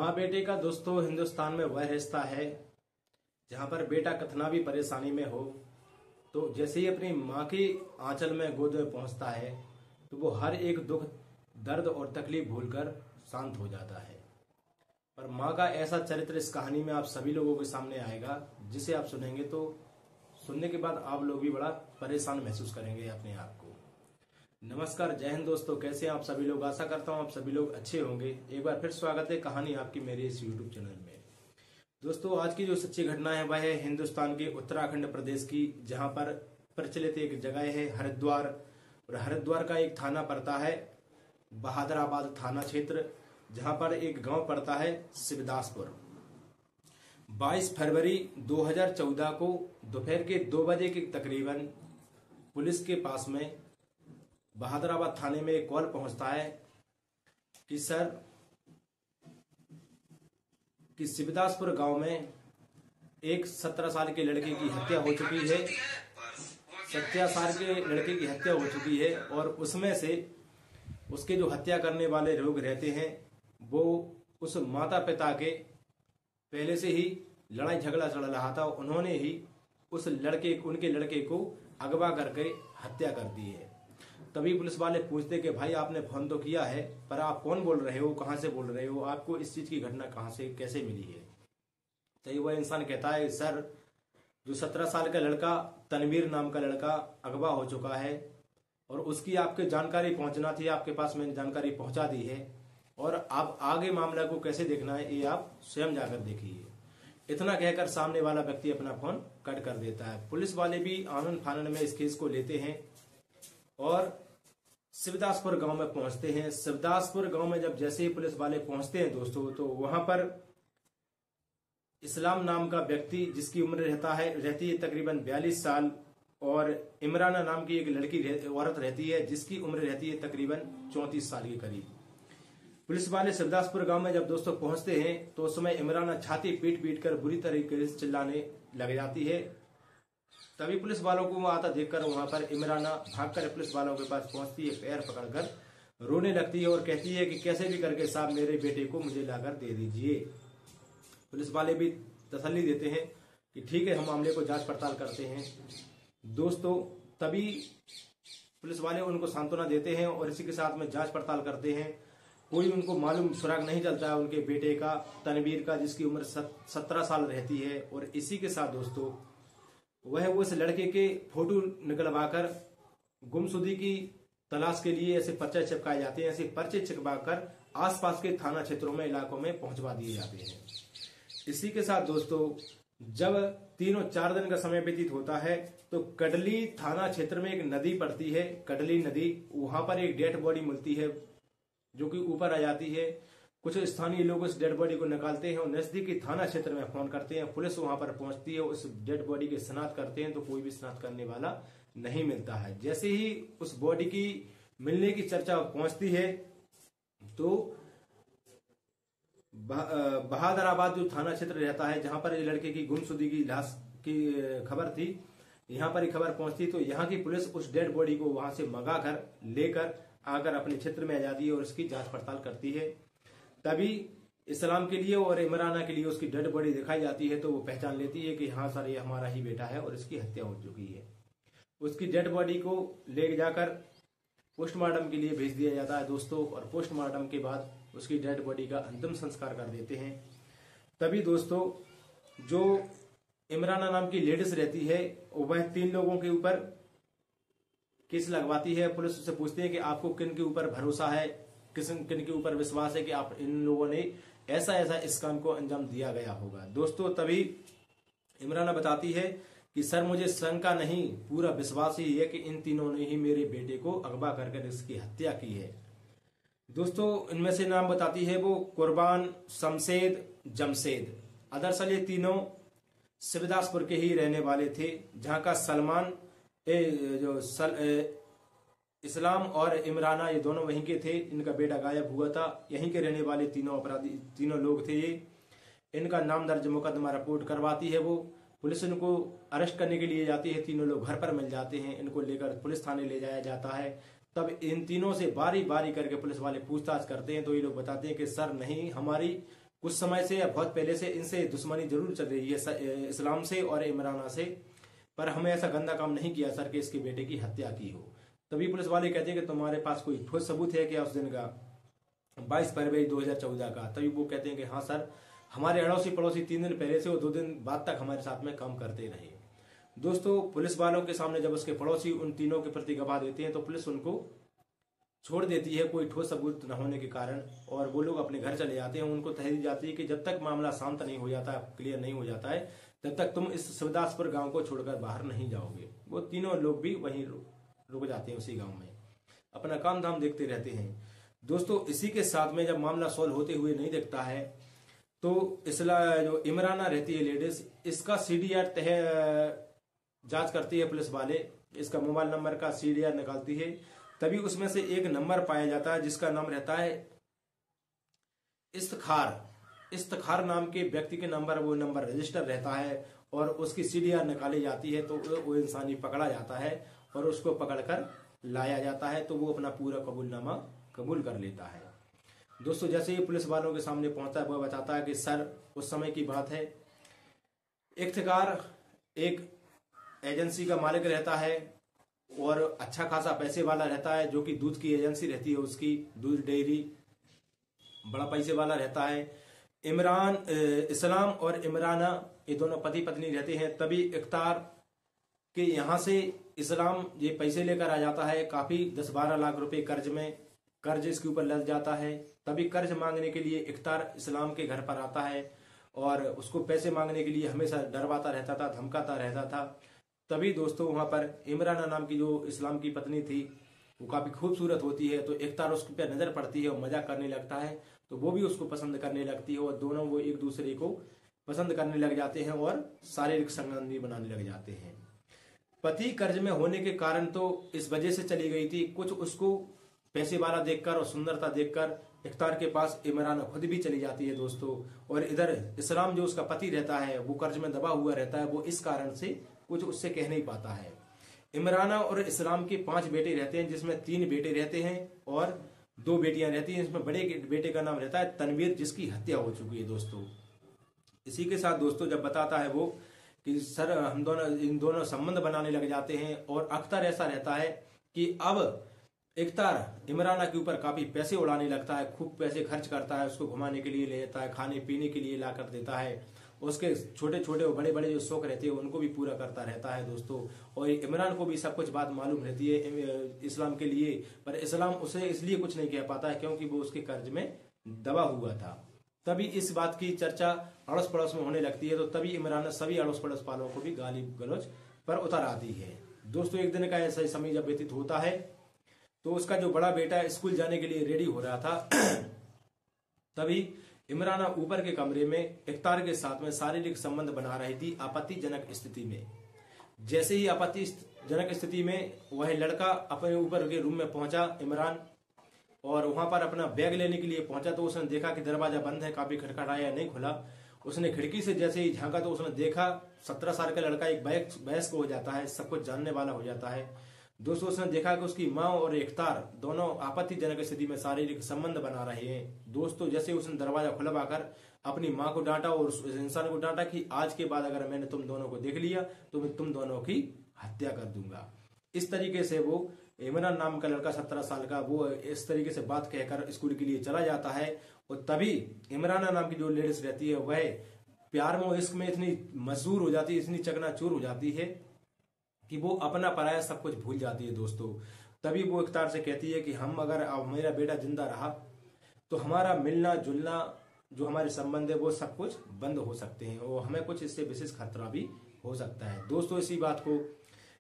माँ बेटे का दोस्तों हिंदुस्तान में वह रिश्ता है जहां पर बेटा कितना भी परेशानी में हो तो जैसे ही अपनी माँ की आंचल में गोद में पहुंचता है तो वो हर एक दुख दर्द और तकलीफ भूलकर शांत हो जाता है। पर माँ का ऐसा चरित्र इस कहानी में आप सभी लोगों के सामने आएगा जिसे आप सुनेंगे तो सुनने के बाद आप लोग भी बड़ा परेशान महसूस करेंगे अपने आप को। नमस्कार, जय हिंद दोस्तों, कैसे हैं आप सभी लोग। आशा करता हूं आप सभी लोग अच्छे होंगे। एक बार फिर स्वागत है कहानी आपकी मेरे इस यूट्यूब चैनल में। दोस्तों आज की जो सच्ची घटना है वह है हिंदुस्तान के उत्तराखंड प्रदेश की, जहां पर प्रचलित एक जगह है हरिद्वार, और हरिद्वार का एक थाना पड़ता है बहादुराबाद थाना क्षेत्र, जहां पर एक गांव पड़ता है शिवदासपुर। 22 फरवरी 2014 को दोपहर के 2 बजे के तकरीबन पुलिस के पास में बहादुराबाद थाने में एक कॉल पहुंचता है कि सर कि शिवदासपुर गांव में एक 17 साल के लड़के की हत्या हो चुकी है। 17 साल के लड़के की हत्या हो चुकी है और उसमें से उसके जो हत्या करने वाले लोग रहते हैं वो उस माता पिता के पहले से ही लड़ाई झगड़ा चल रहा था। उन्होंने ही उनके लड़के को अगवा करके हत्या कर दी है। तभी पुलिस वाले पूछते कि भाई आपने फोन तो किया है, पर आप कौन बोल रहे हो, कहां से बोल रहे हो, आपको इस चीज की घटना कहां से कैसे मिली है। तो वह इंसान कहता है सर जो 17 साल का लड़का तनवीर नाम का लड़का अगवा हो चुका है और उसकी आपके जानकारी पहुंचना थी, आपके पास मैंने जानकारी पहुंचा दी है और आप आगे मामला को कैसे देखना है ये आप स्वयं जाकर देखिए। इतना कहकर सामने वाला व्यक्ति अपना फोन कट कर देता है। पुलिस वाले भी आनंद फानन में इस केस को लेते हैं और शिवदासपुर गांव में पहुंचते हैं। शिवदासपुर गांव में जब जैसे ही पुलिस वाले पहुंचते हैं दोस्तों, तो वहां पर इस्लाम नाम का व्यक्ति जिसकी उम्र रहती है तकरीबन 42 साल, और इमराना नाम की एक लड़की औरत रहती है जिसकी उम्र रहती है तकरीबन 34 साल के करीब। पुलिस वाले शिवदासपुर गांव में जब दोस्तों पहुंचते हैं तो उस समय इमराना छाती पीट पीट कर बुरी तरीके से चिल्लाने लग जाती है। तभी पुलिस वालों को आता देखकर वहां पर इमराना भागकर पुलिस वालों के पास पहुंचती है, पैर पकड़कर रोने लगती है और कहती है कि कैसे भी करके साहब मेरे बेटे को मुझे लाकर दे दीजिए। पुलिस वाले भी तसल्ली देते हैं कि ठीक है, हम मामले को जांच पड़ताल करते हैं। दोस्तों तभी पुलिस वाले उनको सांत्वना देते हैं और इसी के साथ में जांच पड़ताल करते हैं। कोई उनको मालूम सुराग नहीं चलता है उनके बेटे का, तनवीर का, जिसकी उम्र 17 साल रहती है। और इसी के साथ दोस्तों वह उस लड़के के फोटो निकलवाकर गुमशुदगी की तलाश के लिए ऐसे पर्चे चिपकाए जाते हैं। ऐसे पर्चे चिपकाकर आसपास के थाना क्षेत्रों में इलाकों में पहुंचवा दिए जाते हैं। इसी के साथ दोस्तों जब 3-4 दिन का समय व्यतीत होता है तो कडली थाना क्षेत्र में एक नदी पड़ती है, कडली नदी, वहां पर एक डेड बॉडी मिलती है जो कि ऊपर आ जाती है। कुछ स्थानीय लोग उस डेड बॉडी को निकालते हैं और नजदीकी थाना क्षेत्र में फोन करते हैं। पुलिस वहां पर पहुंचती है, उस डेड बॉडी की शिनाख्त करते हैं तो कोई भी शिनाख्त करने वाला नहीं मिलता है। जैसे ही उस बॉडी की मिलने की चर्चा पहुंचती है तो बहादुराबाद जो थाना क्षेत्र रहता है जहां पर लड़के की गुमशुदगी की लाश की खबर थी, यहां पर ही खबर पहुंचती तो यहां की पुलिस उस डेड बॉडी को वहां से मंगाकर लेकर आकर अपने क्षेत्र में आ जाती है और उसकी जांच पड़ताल करती है। तभी इस्लाम के लिए और इमराना के लिए उसकी डेड बॉडी दिखाई जाती है तो वो पहचान लेती है कि हाँ सर ये हमारा ही बेटा है और इसकी हत्या हो चुकी है। उसकी डेड बॉडी को ले जाकर पोस्टमार्टम के लिए भेज दिया जाता है दोस्तों, और पोस्टमार्टम के बाद उसकी डेड बॉडी का अंतिम संस्कार कर देते हैं। तभी दोस्तों जो इमराना नाम की लेडीज रहती है वह 3 लोगों के ऊपर केस लगवाती है। पुलिस उससे पूछती है कि आपको किन के ऊपर भरोसा है, किन के ऊपर विश्वास है कि आप इन लोगों ने ऐसा इस काम को अंजाम दिया गया होगा। दोस्तों तभी इमराना बताती है कि सर मुझे शंका नहीं, पूरा विश्वास ही है कि इन तीनों ने ही मेरे बेटे को अगवा करके इसकी हत्या की है। दोस्तों इनमें से नाम बताती है वो कुर्बान, शमशेद, जमशेद। दरअसल ये तीनों शिवदासपुर के ही रहने वाले थे, जहां का सलमान इस्लाम और इमराना ये दोनों वहीं के थे। इनका बेटा गायब हुआ था। यहीं के रहने वाले तीनों लोग थे ये। इनका नाम दर्ज मुकदमा रिपोर्ट करवाती है वो। पुलिस इनको अरेस्ट करने के लिए जाती है। तीनों लोग घर पर मिल जाते हैं। इनको लेकर पुलिस थाने ले जाया जाता है। तब इन तीनों से बारी बारी करके पुलिस वाले पूछताछ करते हैं तो ये लोग बताते हैं कि सर नहीं, हमारी कुछ समय से या बहुत पहले से इनसे दुश्मनी जरूर चल रही है इस्लाम से और इमराना से, पर हमें ऐसा गंदा काम नहीं किया सर कि इसके बेटे की हत्या की हो। तभी पुलिस वाले कहते हैं कि तुम्हारे पास कोई ठोस सबूत है क्या उस दिन का, 22 फरवरी 2014 का। तभी वो कहते हैं कि हाँ सर, हमारे अड़ोसी पड़ोसी 3 दिन पहले से वो 2 दिन बाद तक हमारे साथ में काम करते रहे। दोस्तों, पुलिस वालों के सामने जब उसके पड़ोसी उन तीनों के प्रति गवाह देते हैं तो पुलिस उनको छोड़ देती है कोई ठोस सबूत न होने के कारण, और वो लोग अपने घर चले जाते हैं। उनको तहरीर दी जाती है कि जब तक मामला शांत नहीं हो जाता, क्लियर नहीं हो जाता है, तब तक तुम इस शिवदासपुर गांव को छोड़कर बाहर नहीं जाओगे। वो तीनों लोग भी वहीं रुक जाते हैं, उसी गांव में अपना काम धाम देखते रहते हैं। दोस्तों, इसी के साथ में जब मामला सॉल्व होते हुए नहीं दिखता है तो जो इमराना रहती है लेडीज, इसका सीडीआर जांच करती है पुलिस वाले, इसका मोबाइल नंबर का सीडीआर निकालती है। तभी उसमें से एक नंबर पाया जाता है जिसका नाम रहता है इफ्तिखार नाम के व्यक्ति के वो नंबर रजिस्टर रहता है, और उसकी सीडीआर निकाली जाती है। तो वो इंसानी पकड़ा जाता है और उसको पकड़कर लाया जाता है, तो वो अपना पूरा कबूलनामा कबूल कर लेता है। दोस्तों, जैसे ही पुलिस वालों के सामने पहुंचता है वह बताता है कि सर, उस समय की बात है, इफ्तिखार एक एजेंसी का मालिक रहता है और अच्छा खासा पैसे वाला रहता है, जो कि दूध की एजेंसी रहती है, उसकी दूध डेयरी, बड़ा पैसे वाला रहता है। इस्लाम और इमराना ये दोनों पति पत्नी रहते हैं। तभी इफ्तिखार के यहाँ से इस्लाम ये पैसे लेकर आ जाता है, काफी 10-12 लाख रुपए कर्ज इसके ऊपर लग जाता है। तभी कर्ज मांगने के लिए इफ्तिखार इस्लाम के घर पर आता है और उसको पैसे मांगने के लिए हमेशा डरवाता रहता था, धमकाता रहता था। तभी दोस्तों, वहां पर इमराना नाम की जो इस्लाम की पत्नी थी, वो काफी खूबसूरत होती है, तो इफ्तिखार उसके पर नजर पड़ती है और मजाक करने लगता है, तो वो भी उसको पसंद करने लगती है और दोनों वो एक दूसरे को पसंद करने लग जाते हैं और शारीरिक संबंध भी बनाने लग जाते हैं। पति कर्ज में होने के कारण तो इस वजह से चली गई थी, कुछ उसको पैसे वाला देखकर और सुंदरता देखकर इफ्तिखार के पास इमराना खुद भी चली जाती है दोस्तों। और इधर इस्लाम जो उसका पति रहता है वो कर्ज में दबा हुआ रहता है, वो इस कारण से कुछ उससे कह नहीं पाता है। इमराना और इस्लाम के 5 बेटे रहते हैं, जिसमें 3 बेटे रहते हैं और 2 बेटियां रहती हैं। इसमें बड़े बेटे का नाम रहता है तनवीर, जिसकी हत्या हो चुकी है दोस्तों। इसी के साथ दोस्तों, जब बताता है वो कि सर, हम इन दोनों संबंध बनाने लग जाते हैं, और अक्सर ऐसा रहता है कि अब इफ्तिखार इमराना के ऊपर काफी पैसे उड़ाने लगता है, खूब पैसे खर्च करता है, उसको घुमाने के लिए ले जाता है, खाने पीने के लिए ला कर देता है, उसके छोटे छोटे और बड़े बड़े जो शौक रहते हैं उनको भी पूरा करता रहता है दोस्तों। और इमरान को भी सब कुछ बात मालूम रहती है इस्लाम के लिए, पर इस्लाम उसे इसलिए कुछ नहीं कह पाता है क्योंकि वो उसके कर्ज में दबा हुआ था। तभी इस बात की चर्चा अड़ोस पड़ोस में होने लगती है, तो तभी इमरान सभी अड़ोस पड़ोस वालों को भी गाली गलौज पर उतर आती है दोस्तों। एक दिन का ऐसा समय जब व्यतीत होता है तो उसका जो बड़ा बेटा स्कूल जाने के लिए रेडी हो रहा था तभी इमराना ऊपर के कमरे में इफ्तिखार के साथ में शारीरिक संबंध बना रही थी आपत्तिजनक स्थिति में। जैसे ही आपत्तिजनक स्थिति में वह लड़का अपने ऊपर के रूम में पहुंचा इमरान, और वहां पर अपना बैग लेने के लिए पहुंचा, तो उसने देखा कि दरवाजा बंद है, काफी खटखटाया, नहीं खुला। उसने खिड़की से जैसे ही झांका तो उसने देखा 17 साल का लड़का एक वयस्क हो जाता है, सब कुछ जानने वाला हो जाता है दोस्तों। उसने देखा कि उसकी माँ और इफ्तिखार दोनों आपत्तिजनक स्थिति में शारीरिक संबंध बना रहे हैं दोस्तों। जैसे उसने दरवाजा खुलवाकर अपनी माँ को डांटा और उस इंसान को डांटा कि आज के बाद अगर मैंने तुम दोनों को देख लिया तो मैं तुम दोनों की हत्या कर दूंगा। इस तरीके से वो इमरान नाम का लड़का 17 साल का, वो इस तरीके से बात कहकर स्कूल के लिए चला जाता है। और तभी इमराना नाम की जो लेडीज रहती है वह प्यार में इश्क में इतनी मशहूर हो जाती है, इतनी चकनाचूर हो जाती है कि वो अपना पराया सब कुछ भूल जाती है दोस्तों। तभी वो इफ्तिखार से कहती है कि हम अगर अब मेरा बेटा जिंदा रहा तो हमारा मिलना जुलना जो हमारे संबंध है वो सब कुछ बंद हो सकते हैं और हमें कुछ इससे विशेष खतरा भी हो सकता है दोस्तों। इसी बात को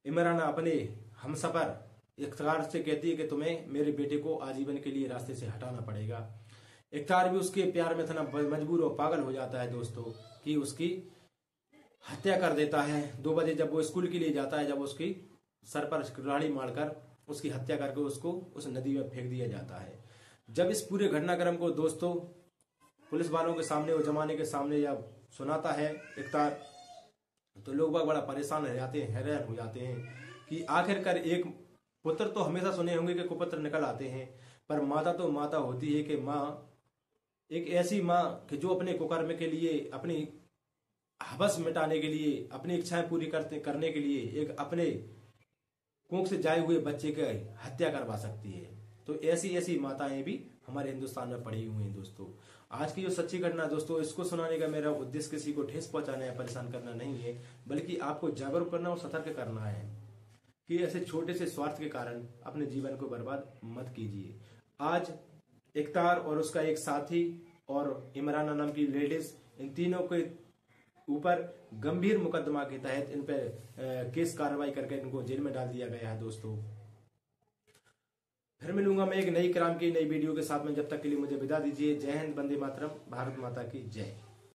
इमराना अपने हमसफर इफ्तिखार से कहती है कि तुम्हें मेरे बेटे को आजीवन के लिए रास्ते से हटाना पड़ेगा। इफ्तिखार भी उसके प्यार में इतना मजबूर और पागल हो जाता है दोस्तों कि उसकी हत्या कर देता है। 2 बजे जब वो स्कूल के लिए जाता है, जब उसकी सर पर कुल्हाड़ी मारकर उसकी हत्या करके उसको उस नदी में फेंक दिया जाता है। जब इस पूरे घटनाक्रम को दोस्तों पुलिस वालों के सामने और जमाने के सामने जब सुनाता है इफ्तिखार, तो लोग बड़ा परेशान रह जाते हैं, हैरान हो जाते हैं कि आखिरकार एक पुत्र तो हमेशा सुने होंगे कि कुपुत्र निकल आते हैं, पर माता तो माता होती है कि माँ एक ऐसी माँ कि जो अपने कुकर्म के लिए, अपनी हवस मिटाने के लिए, अपनी इच्छाएं पूरी करने के लिए एक अपने कोख से जाए हुए बच्चे की हत्या करवा सकती है। तो ऐसी ऐसी माताएं भी हमारे हिंदुस्तान में पड़ी हुई हैं दोस्तों। आज की जो सच्ची घटना दोस्तों, इसको सुनाने का मेरा उद्देश्य किसी को ठेस पहुंचाना या परेशान करना नहीं है, बल्कि आपको जागरूक करना और सतर्क करना है कि ऐसे छोटे से स्वार्थ के कारण अपने जीवन को बर्बाद मत कीजिए। आज इफ्तार और उसका एक साथी और इमराना नाम की लेडीज, इन तीनों के ऊपर गंभीर मुकदमा के तहत इन पर केस कार्रवाई करके इनको जेल में डाल दिया गया है दोस्तों। फिर मिलूंगा मैं एक नई क्राइम की नई वीडियो के साथ में, जब तक के लिए मुझे विदा दीजिए। जय हिंद, वंदे मातरम, भारत माता की जय।